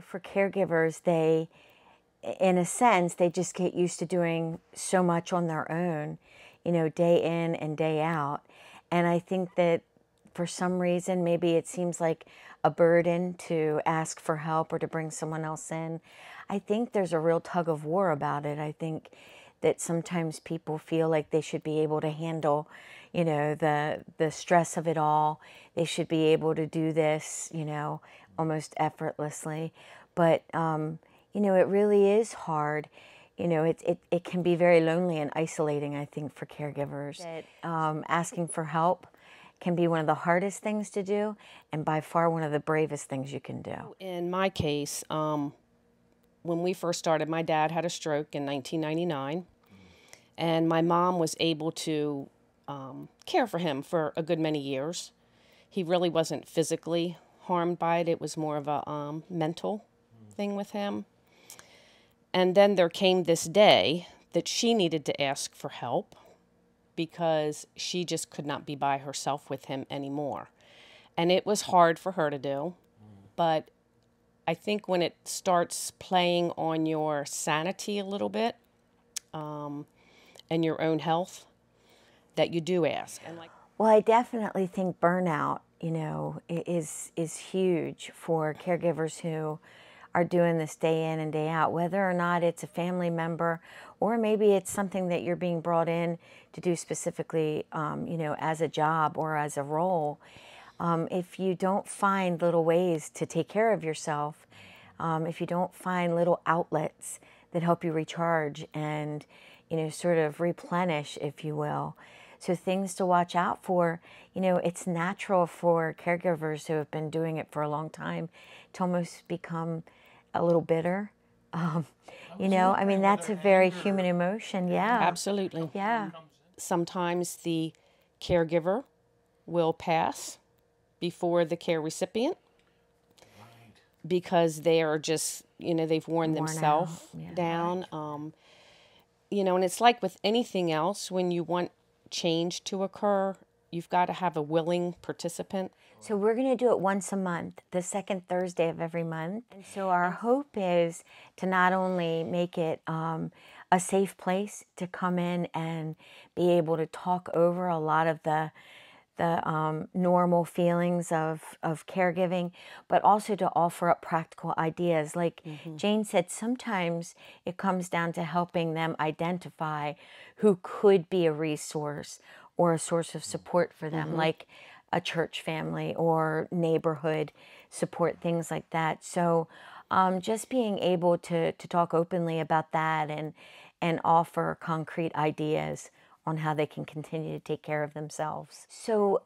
For caregivers, in a sense, they just get used to doing so much on their own, day in and day out. And I think that for some reason, maybe it seems like a burden to ask for help or to bring someone else in. I think there's a real tug of war about it. I think that sometimes people feel like they should be able to handle, the stress of it all. They should be able to do this, almost effortlessly. But, it really is hard. It can be very lonely and isolating, I think, for caregivers. That, asking for help can be one of the hardest things to do, and by far one of the bravest things you can do. In my case, when we first started, my dad had a stroke in 1999, and my mom was able to care for him for a good many years. He really wasn't physically harmed by it. It was more of a mental thing with him. And then there came this day that she needed to ask for help because she just could not be by herself with him anymore. And it was hard for her to do, but I think when it starts playing on your sanity a little bit and your own health, that you do ask. And well, I definitely think burnout, is huge for caregivers who are doing this day in and day out, whether or not it's a family member or maybe it's something that you're being brought in to do specifically, as a job or as a role. If you don't find little ways to take care of yourself, if you don't find little outlets that help you recharge and, sort of replenish, if you will. So things to watch out for, it's natural for caregivers who have been doing it for a long time to almost become a little bitter. I mean, that's a very human emotion. Yeah. Absolutely. Yeah. Sometimes the caregiver will pass before the care recipient because they are just, they've worn themselves down. And it's like with anything else, when you want change to occur, you've got to have a willing participant. So we're going to do it once a month, the second Thursday of every month. And so our hope is to not only make it a safe place to come in and be able to talk over a lot of the normal feelings of caregiving, but also to offer up practical ideas. Like Jane said, sometimes it comes down to helping them identify who could be a resource or a source of support for them, like a church family or neighborhood support, things like that. So just being able to talk openly about that and offer concrete ideas on how they can continue to take care of themselves. So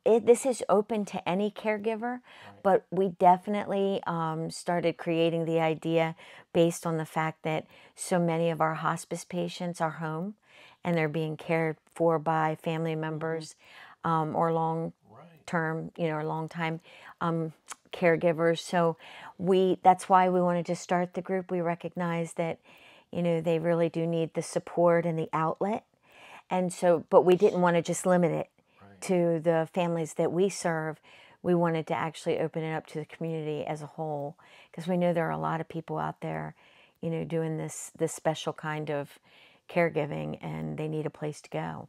this is open to any caregiver, but we definitely started creating the idea based on the fact that so many of our hospice patients are home and they're being cared for by family members or long-term, or long-time caregivers. So that's why we wanted to start the group. We recognize that, they really do need the support and the outlet. And so, but we didn't want to just limit it to the families that we serve. We wanted to actually open it up to the community as a whole, because we know there are a lot of people out there, doing this special kind of caregiving, and they need a place to go.